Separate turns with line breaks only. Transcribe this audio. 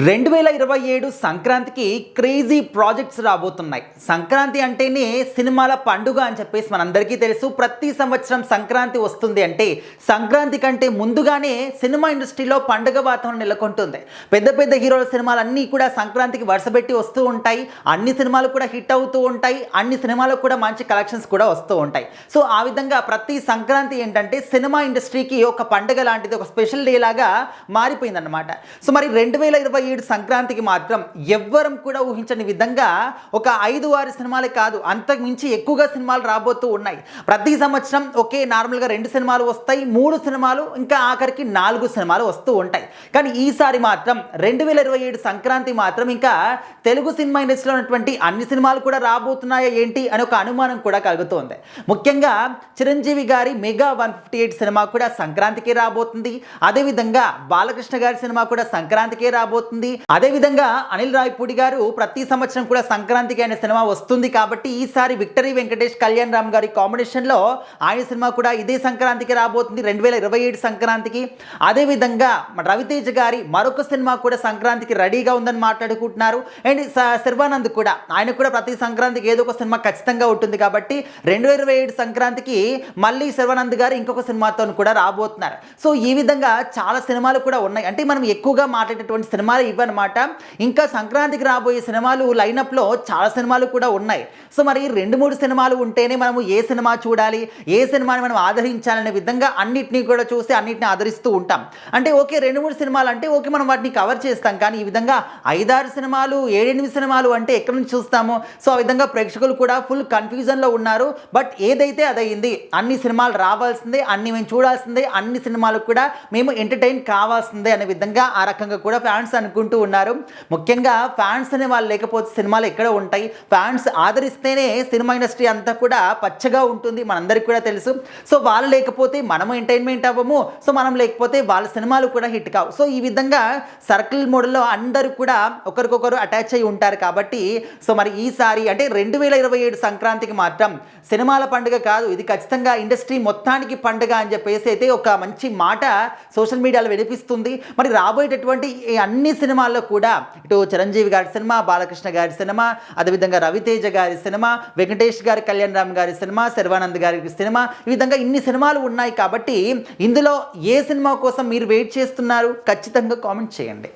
2027 సంక్రాంతికి crazy projects రాబోతున్నాయి. సంక్రాంతి అంటేనే సినిమాల పండుగ అని చెప్పేసి మనందరికీ తెలుసు. ప్రతి సంవత్సరం సంక్రాంతి వస్తుంది అంటే సంక్రాంతి కంటే ముందుగానే సినిమా ఇండస్ట్రీలో పండుగ వాతావరణం నెలకొంటుంది. పెద్ద పెద్ద హీరోల సినిమాలు అన్నీ కూడా సంక్రాంతికి వరుసపెట్టి వస్తూ ఉంటాయి. అన్ని సినిమాలు కూడా హిట్ అవుతూ ఉంటాయి. అన్ని సినిమాలకు కూడా మంచి కలెక్షన్స్ కూడా వస్తూ ఉంటాయి. సో ఆ విధంగా ప్రతి సంక్రాంతి ఏంటంటే సినిమా ఇండస్ట్రీకి ఒక పండుగ లాంటిది, ఒక స్పెషల్ డే లాగా మారిపోయిందన్నమాట. సో మరి 2027 సంక్రాంతికి మాత్రం ఎవ్వరం కూడా ఊహించని విధంగా ఒక 5-6 సినిమాలే కాదు, అంతకు మించి ఎక్కువగా సినిమాలు రాబోతూ ఉన్నాయి. ప్రతి సంవత్సరం ఒకే నార్మల్గా 2 సినిమాలు వస్తాయి, 3 సినిమాలు, ఇంకా ఆఖరికి 4 సినిమాలు వస్తూ ఉంటాయి. కానీ ఈసారి మాత్రం 2027 సంక్రాంతి మాత్రం ఇంకా తెలుగు సినిమా ఇండస్ట్రీలో ఉన్నటువంటి అన్ని సినిమాలు కూడా రాబోతున్నాయా ఏంటి అని ఒక అనుమానం కూడా కలుగుతోంది. ముఖ్యంగా చిరంజీవి గారి మెగా 158 సినిమా కూడా సంక్రాంతికి రాబోతుంది. అదేవిధంగా బాలకృష్ణ గారి సినిమా కూడా సంక్రాంతికే రాబోతుంది. అదేవిధంగా అనిల్ రావిపూడి గారు ప్రతి సంవత్సరం కూడా సంక్రాంతికి ఆయన సినిమా వస్తుంది కాబట్టి ఈసారి విక్టరీ వెంకటేష్ కళ్యాణ్ రామ్ గారి కాంబినేషన్లో ఆయన సినిమా కూడా ఇదే సంక్రాంతికి రాబోతుంది, 2027 సంక్రాంతికి. అదేవిధంగా రవితేజ గారి మరొక సినిమా కూడా సంక్రాంతికి రెడీగా ఉందని మాట్లాడుకుంటున్నారు. అండ్ శర్వానంద్ కూడా, ఆయన కూడా ప్రతి సంక్రాంతికి ఏదో ఒక సినిమా ఖచ్చితంగా ఉంటుంది కాబట్టి 2027 సంక్రాంతికి మళ్ళీ శర్వానంద్ గారు ఇంకొక సినిమాతో కూడా రాబోతున్నారు. సో ఈ విధంగా చాలా సినిమాలు కూడా ఉన్నాయి. అంటే మనం ఎక్కువగా మాట్లాడేటువంటి సినిమాలు ఇవన్నమాట. ఇంకా సంక్రాంతికి రాబోయే సినిమాలు లైనప్లో చాలా సినిమాలు కూడా ఉన్నాయి. సో మరి 2-3 సినిమాలు ఉంటేనే మనము ఏ సినిమా చూడాలి, ఏ సినిమాని మనం ఆదరించాలనే విధంగా అన్నిటినీ కూడా చూసి అన్నిటిని ఆదరిస్తూ ఉంటాం. అంటే ఓకే 2-3 సినిమాలు అంటే ఓకే మనం వాటిని కవర్ చేస్తాం. కానీ ఈ విధంగా 5-6 సినిమాలు, 7-8 సినిమాలు అంటే ఎక్కడి నుంచి చూస్తాము? సో ఆ విధంగా ప్రేక్షకులు కూడా ఫుల్ కన్ఫ్యూజన్లో ఉన్నారు. బట్ ఏదైతే అదయింది, అన్ని సినిమాలు రావాల్సిందే, అన్ని మేము చూడాల్సిందే, అన్ని సినిమాలకు కూడా మేము ఎంటర్టైన్ కావాల్సిందే అనే విధంగా ఆ రకంగా కూడా ఫ్యాన్స్ అనుకుంటూ ఉన్నారు. ముఖ్యంగా ఫ్యాన్స్ అనే వాళ్ళు లేకపోతే సినిమాలు ఎక్కడ ఉంటాయి? ఫ్యాన్స్ ఆదరిస్తేనే సినిమా ఇండస్ట్రీ అంతా కూడా పచ్చగా ఉంటుంది, మనందరికీ కూడా తెలుసు. సో వాళ్ళు లేకపోతే మనము ఎంటర్టైన్మెంట్ అవ్వము, సో మనం లేకపోతే వాళ్ళ సినిమాలు కూడా హిట్ కావు. సో ఈ విధంగా సర్కిల్ మోడల్లో అందరూ కూడా ఒకరికొకరు అటాచ్ అయి ఉంటారు కాబట్టి సో మరి ఈసారి అంటే 2027 సంక్రాంతికి మాత్రం సినిమాల పండుగ కాదు, ఇది ఖచ్చితంగా ఇండస్ట్రీ మొత్తానికి పండుగ అని చెప్పేసి అయితే ఒక మంచి మాట సోషల్ మీడియాలో వినిపిస్తుంది. మరి రాబోయేటటువంటి ఈ అన్ని సినిమాల్లో కూడా ఇటు చిరంజీవి గారి సినిమా, బాలకృష్ణ గారి సినిమా, అదేవిధంగా రవితేజ గారి సినిమా, వెంకటేష్ గారి కళ్యాణ్ రామ్ గారి సినిమా, శర్వానంద్ గారి సినిమా, ఈ విధంగా ఇన్ని సినిమాలు ఉన్నాయి కాబట్టి ఇందులో ఏ సినిమా కోసం మీరు వెయిట్ చేస్తున్నారు? ఖచ్చితంగా కామెంట్ చేయండి.